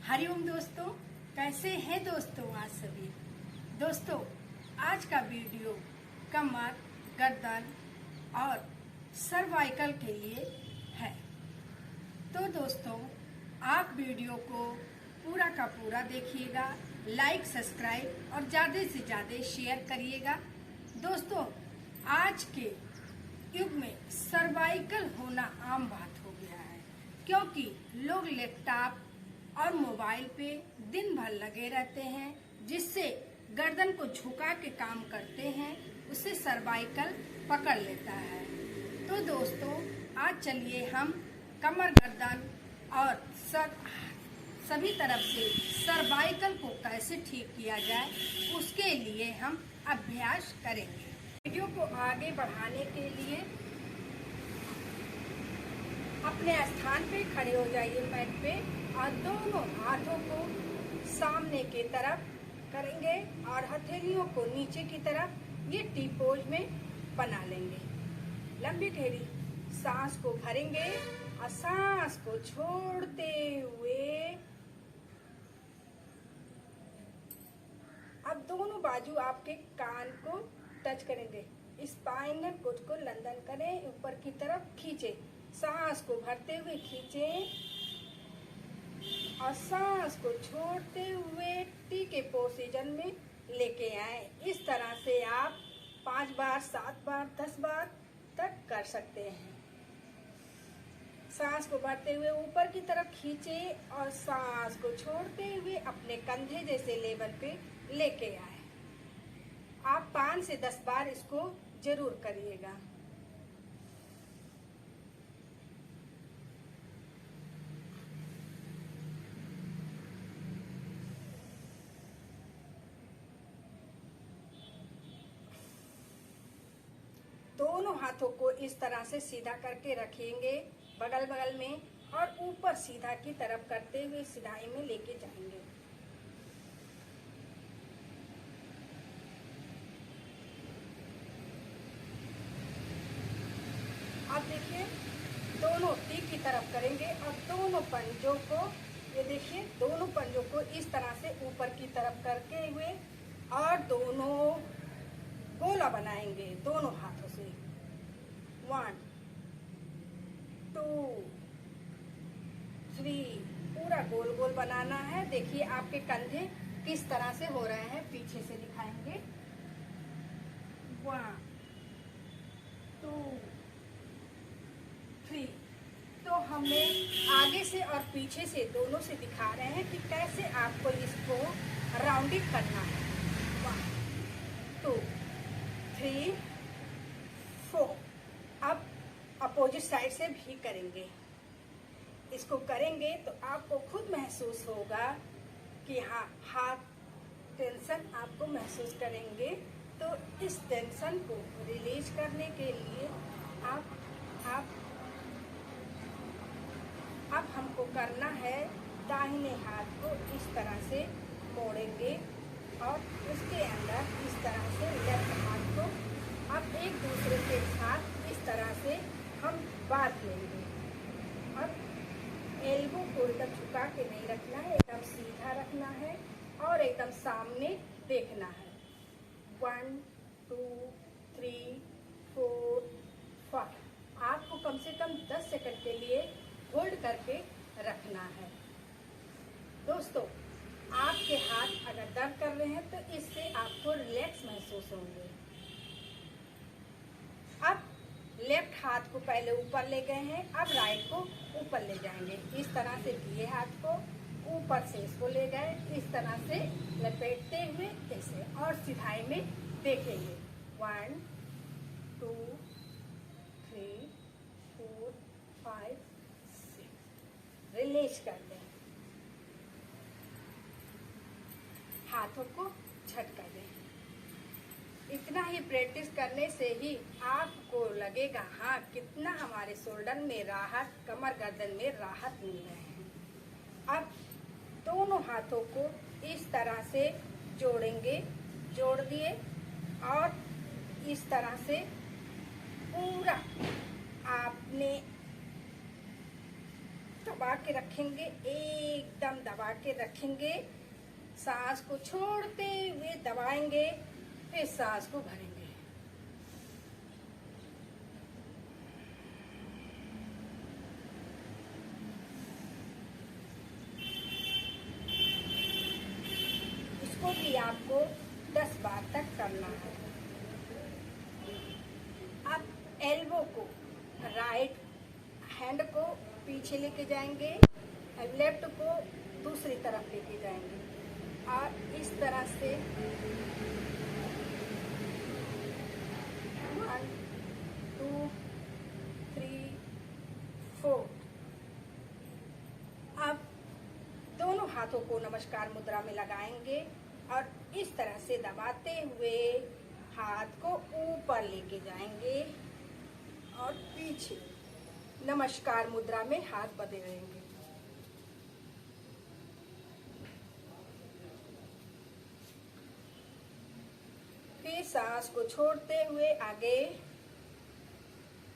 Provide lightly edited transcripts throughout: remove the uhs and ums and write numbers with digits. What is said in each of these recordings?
हरिओम दोस्तों, कैसे हैं दोस्तों आज सभी। दोस्तों, आज का वीडियो कमर, गर्दन और सर्वाइकल के लिए है। तो दोस्तों, आप वीडियो को पूरा का पूरा देखिएगा, लाइक, सब्सक्राइब और ज़्यादा से ज़्यादा शेयर करिएगा। दोस्तों, आज के युग में सर्वाइकल होना आम बात हो गया है, क्योंकि लोग लैपटॉप और मोबाइल पे दिन भर लगे रहते हैं, जिससे गर्दन को झुका के काम करते हैं, उससे सर्वाइकल पकड़ लेता है। तो दोस्तों, आज चलिए हम कमर, गर्दन और सभी तरफ से सर्वाइकल को कैसे ठीक किया जाए, उसके लिए हम अभ्यास करेंगे। वीडियो को आगे बढ़ाने के लिए अपने स्थान पे खड़े हो जाइए मैट पे और दोनों हाथों को सामने की तरफ करेंगे और हथेलियों को नीचे की तरफ ये टी पोज में बना लेंगे। लंबी गहरी सांस को भरेंगे और सांस को छोड़ते हुए अब दोनों बाजू आपके कान को टच करेंगे। स्पाइनल कोड को लंदन करें, ऊपर की तरफ खींचे, सांस को भरते हुए खींचे और सांस को छोड़ते हुए टी के पोजीशन में लेके आए। इस तरह से आप 5 बार, 7 बार, 10 बार तक कर सकते हैं। सांस को भरते हुए ऊपर की तरफ खींचे और सांस को छोड़ते हुए अपने कंधे जैसे लेवल पे लेके आए। आप 5 से 10 बार इसको जरूर करिएगा। दोनों हाथों को इस तरह से सीधा करके रखेंगे बगल बगल में और ऊपर सीधा की तरफ करते हुए सिधाई में लेके जाएंगे। अब देखिए, दोनों टी की तरफ करेंगे और दोनों पंजों को, ये देखिए, दोनों पंजों को इस तरह से ऊपर की तरफ करके हुए और दोनों गोला बनाएंगे दोनों हाथों से। 1 2 3 पूरा गोल गोल बनाना है। देखिए आपके कंधे किस तरह से हो रहे हैं, पीछे से दिखाएंगे। 1 2 3। तो हमें आगे से और पीछे से दोनों से दिखा रहे हैं कि कैसे आपको इसको राउंडिंग करना है। 1 2 3 4। अब अपोजिट साइड से भी करेंगे। इसको करेंगे तो आपको खुद महसूस होगा कि हाँ, हाथ टेंशन आपको महसूस करेंगे। तो इस टेंशन को रिलीज करने के लिए अब हमको करना है, दाहिने हाथ को इस तरह से मोड़ेंगे और उसके अंदर इस तरह से लेफ्ट हाथ को अब एक दूसरे के साथ इस तरह से हम बांध लेंगे। अब एल्बो को एकदम झुका के नहीं रखना है, एकदम सीधा रखना है और एकदम सामने देखना है। 1 2 3 4 5। आपको कम से कम 10 सेकंड के लिए होल्ड करके रखना है। दोस्तों, आपके हाथ अगर दर्द कर रहे हैं तो इससे आपको रिलैक्स महसूस होंगे। अब लेफ्ट हाथ को पहले ऊपर ले गए हैं, अब राइट को ऊपर ले जाएंगे। इस तरह से किए, हाथ को ऊपर से इसको ले गए, इस तरह से लपेटते हुए ऐसे और सिधाई में देखेंगे। 1 2 3 4 5 6। रिलीज कर दें, हाथों को झटका दें। इतना ही प्रैक्टिस करने से ही आपको लगेगा हाँ, कितना हमारे शोल्डर में राहत, कमर गर्दन में राहत मिल रहे हैं। अब दोनों हाथों को इस तरह से जोड़ेंगे, जोड़ दिए और इस तरह से पूरा आपने दबा के रखेंगे, एकदम दबा के रखेंगे। सांस को छोड़ते हुए दबाएंगे, फिर सांस को भरेंगे। इसको भी आपको 10 बार तक करना है। अब एल्बो को, राइट हैंड को पीछे लेके जाएंगे, लेफ्ट को दूसरी तरफ लेके जाएंगे और इस तरह से 1 2 3 4। अब दोनों हाथों को नमस्कार मुद्रा में लगाएंगे और इस तरह से दबाते हुए हाथ को ऊपर लेके जाएंगे और पीछे नमस्कार मुद्रा में हाथ बंधे रहेंगे। फिर सांस को छोड़ते हुए आगे,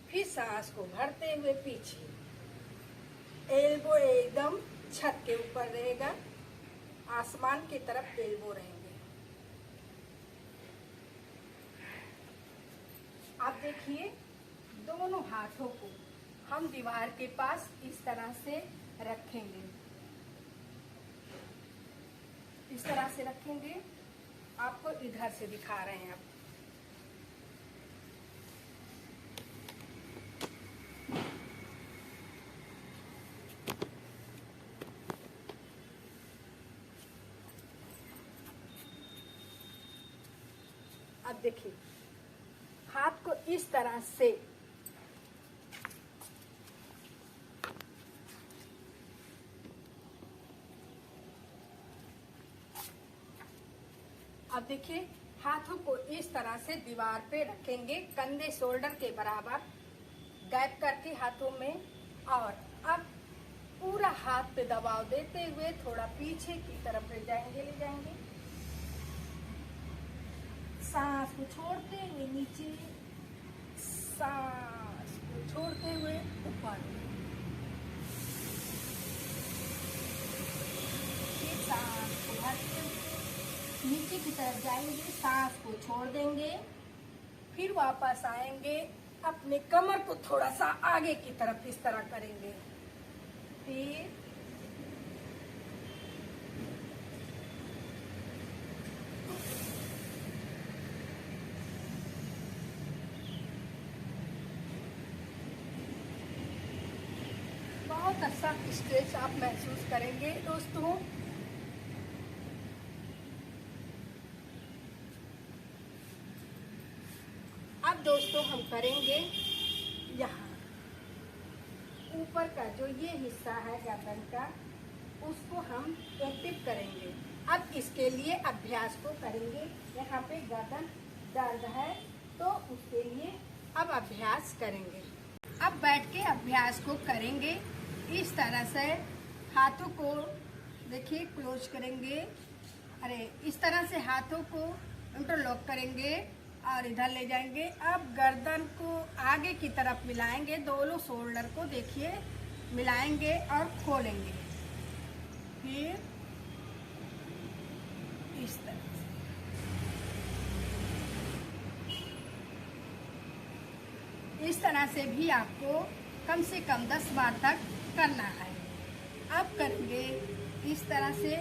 फिर सांस को भरते हुए पीछे। एल्बो एकदम छत के ऊपर रहेगा, आसमान की तरफ एल्बो रहेंगे। आप देखिए, दोनों हाथों को हम दीवार के पास इस तरह से रखेंगे, इस तरह से रखेंगे। आपको इधर से दिखा रहे हैं। अब देखिए, हाथ को इस तरह से अब देखिए, हाथों को इस तरह से दीवार पे रखेंगे, कंधे शोल्डर के बराबर गैप करके हाथों में। और अब पूरा हाथ पे दबाव देते हुए थोड़ा पीछे की तरफ ले जाएंगे। सांस को छोड़ते हुए नीचे, सांस को छोड़ते हुए ऊपर, फिर सांस को भरते हुए नीचे की तरफ जाएंगे, सांस को छोड़ देंगे, फिर वापस आएंगे, अपने कमर को थोड़ा सा आगे की तरफ इस तरह करेंगे। फिर बहुत अच्छा स्ट्रेच आप महसूस करेंगे दोस्तों। अब दोस्तों हम करेंगे यहाँ ऊपर का जो ये हिस्सा है गर्दन का, उसको हम एक्टिव करेंगे। अब इसके लिए अभ्यास को करेंगे। यहाँ पे गर्दन दर्द है तो उसके लिए अब अभ्यास करेंगे। अब बैठ के अभ्यास को करेंगे। इस तरह से हाथों को देखिए क्लोज करेंगे, इस तरह से हाथों को इंटरलॉक करेंगे और इधर ले जाएंगे। अब गर्दन को आगे की तरफ मिलाएंगे, दोनों शोल्डर को देखिए मिलाएंगे और खोलेंगे। फिर इस तरह से, इस तरह से भी आपको कम से कम 10 बार तक करना है। अब करेंगे इस तरह से,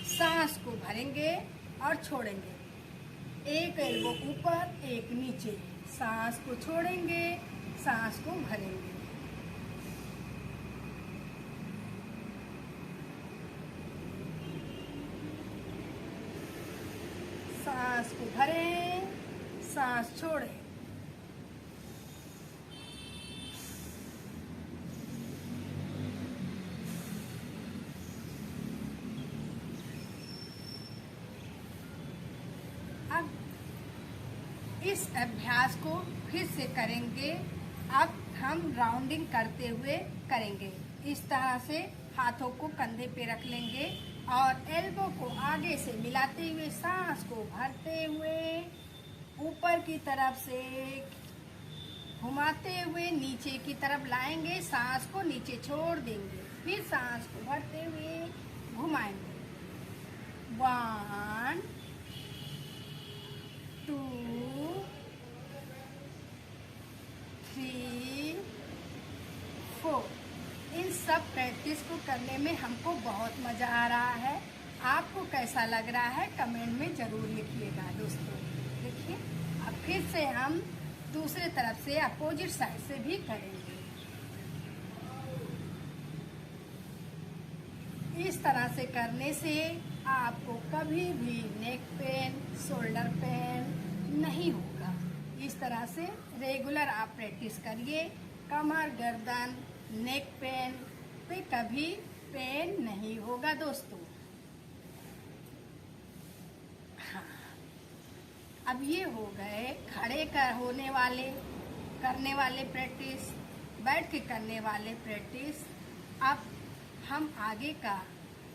सांस को भरेंगे और छोड़ेंगे, एक एल्बो ऊपर एक नीचे, सांस को छोड़ेंगे, सांस को भरेंगे। सांस को भरें, सांस छोड़ें। अब इस अभ्यास को फिर से करेंगे। अब हम राउंडिंग करते हुए करेंगे। इस तरह से हाथों को कंधे पे रख लेंगे और एल्बो को आगे से मिलाते हुए सांस को भरते हुए ऊपर की तरफ से घुमाते हुए नीचे की तरफ लाएंगे, सांस को नीचे छोड़ देंगे। फिर सांस को भरते हुए घुमाएंगे। 1 2 3 4। इन सब प्रैक्टिस को करने में हमको बहुत मज़ा आ रहा है। आपको कैसा लग रहा है कमेंट में ज़रूर लिखिएगा दोस्तों। देखिए अब फिर से हम दूसरे तरफ से अपोजिट साइड से भी करेंगे। इस तरह से करने से आपको कभी भी नेक पेन, शोल्डर पेन नहीं होगा। इस तरह से रेगुलर आप प्रैक्टिस करिए। कमर, गर्दन, नेक पेन पे कभी पेन नहीं होगा दोस्तों। हाँ, अब ये हो गए खड़े करने वाले प्रैक्टिस, बैठ के करने वाले प्रैक्टिस। अब हम आगे का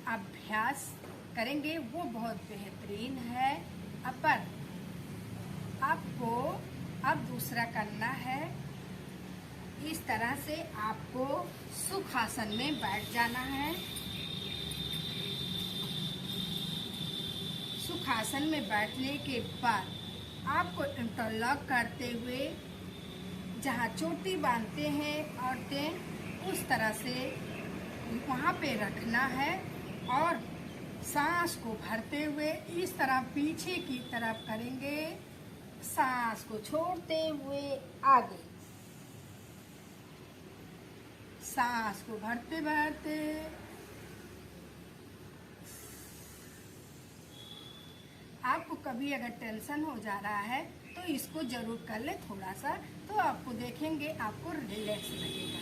अभ्यास करेंगे, वो बहुत बेहतरीन है। पर आपको अब दूसरा करना है। इस तरह से आपको सुखासन में बैठ जाना है। सुखासन में बैठने के बाद आपको इंटरलॉक करते हुए जहाँ चोटी बांधते हैं औरतें, उस तरह से वहाँ पे रखना है और सांस को भरते हुए इस तरह पीछे की तरफ करेंगे। सांस को छोड़ते हुए आगे, सांस को भरते भरते आपको कभी अगर टेंशन हो जा रहा है तो इसको जरूर कर ले थोड़ा सा, तो आपको देखेंगे आपको रिलैक्स लगेगा।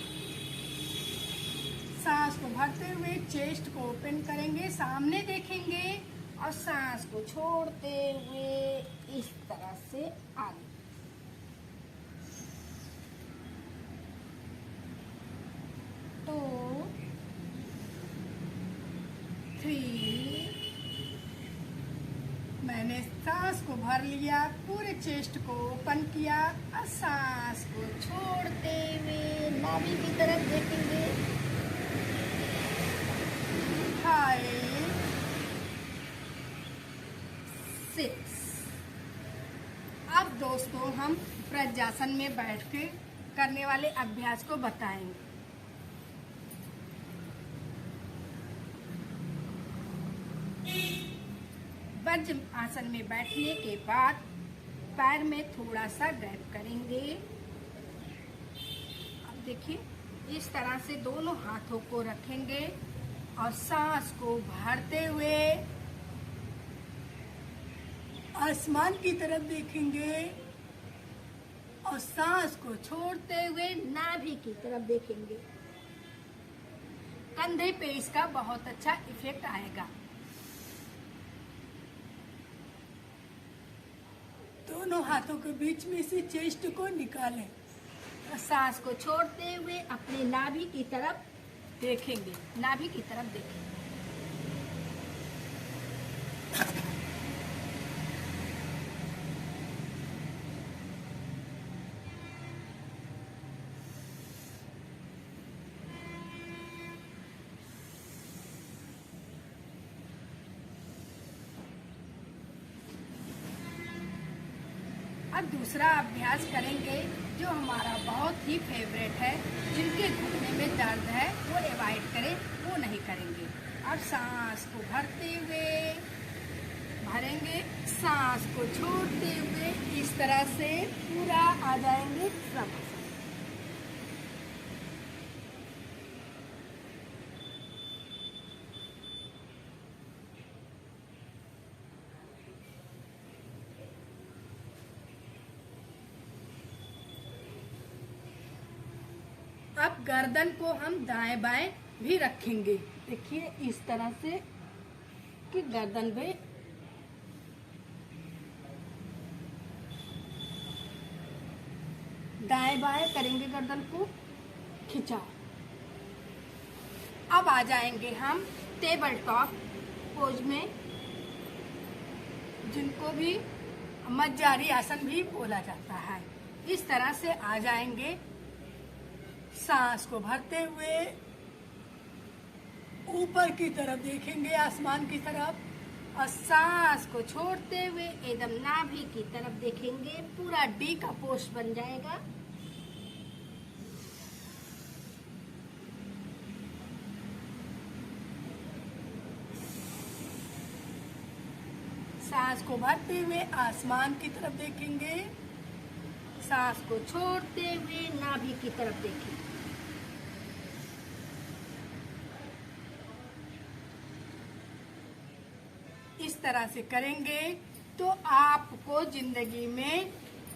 सांस को भरते हुए चेस्ट को ओपन करेंगे, सामने देखेंगे और सांस को छोड़ते हुए इस तरह से आगे। 2 3। मैंने सांस को भर लिया, पूरे चेस्ट को ओपन किया और सांस को छोड़ते हुए नाभि की तरफ देखेंगे। 5 6। अब दोस्तों हम वज्रासन में बैठ के करने वाले अभ्यास को बताएंगे। वज्र आसन में बैठने के बाद पैर में थोड़ा सा गैप करेंगे। अब देखिए इस तरह से दोनों हाथों को रखेंगे और सांस को भरते हुए आसमान की तरफ देखेंगे और सांस को छोड़ते हुए नाभि की तरफ देखेंगे। कंधे पे इसका बहुत अच्छा इफेक्ट आएगा। दोनों हाथों के बीच में से चेस्ट को निकालें और सांस को छोड़ते हुए अपने नाभि की तरफ देखेंगे। नाभि की तरफ देखेंगे। अब दूसरा अभ्यास करेंगे जो हमारा बहुत ही फेवरेट है। जिनके घुटने में दर्द है वो अवॉइड करें, वो नहीं करेंगे। अब सांस को भरते हुए भरेंगे, सांस को छोड़ते हुए इस तरह से पूरा आ जाएंगे सब। अब गर्दन को हम दाएं बाएं भी रखेंगे। देखिए इस तरह से कि गर्दन पे दाएं बाएं करेंगे, गर्दन को खिंचाओ। अब आ जाएंगे हम टेबल टॉप पोज में, जिनको भी मज्जारी आसन भी बोला जाता है। इस तरह से आ जाएंगे, सांस को भरते हुए ऊपर की तरफ देखेंगे, आसमान की तरफ, और सांस को छोड़ते हुए एकदम नाभि की तरफ देखेंगे। पूरा डी का पोस्ट बन जाएगा। सांस को भरते हुए आसमान की तरफ देखेंगे। सांस को छोड़ते हुए नाभि की तरफ देखेंगे। इस तरह से करेंगे तो आपको जिंदगी में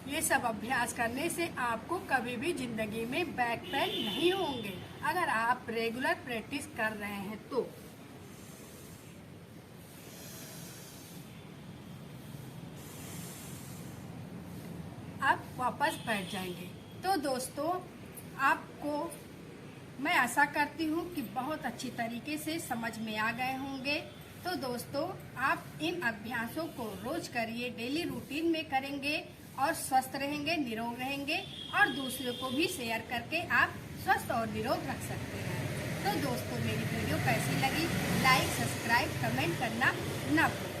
ये सब अभ्यास करने से आपको कभी भी जिंदगी में बैक पेन नहीं होंगे, अगर आप रेगुलर प्रैक्टिस कर रहे हैं तो। अब वापस बैठ जाएंगे। तो दोस्तों, आपको मैं आशा करती हूँ कि बहुत अच्छी तरीके से समझ में आ गए होंगे। तो दोस्तों, आप इन अभ्यासों को रोज करिए, डेली रूटीन में करेंगे और स्वस्थ रहेंगे, निरोग रहेंगे, और दूसरों को भी शेयर करके आप स्वस्थ और निरोग रख सकते हैं। तो दोस्तों, मेरी वीडियो कैसी लगी, लाइक, सब्सक्राइब, कमेंट करना ना भूलें।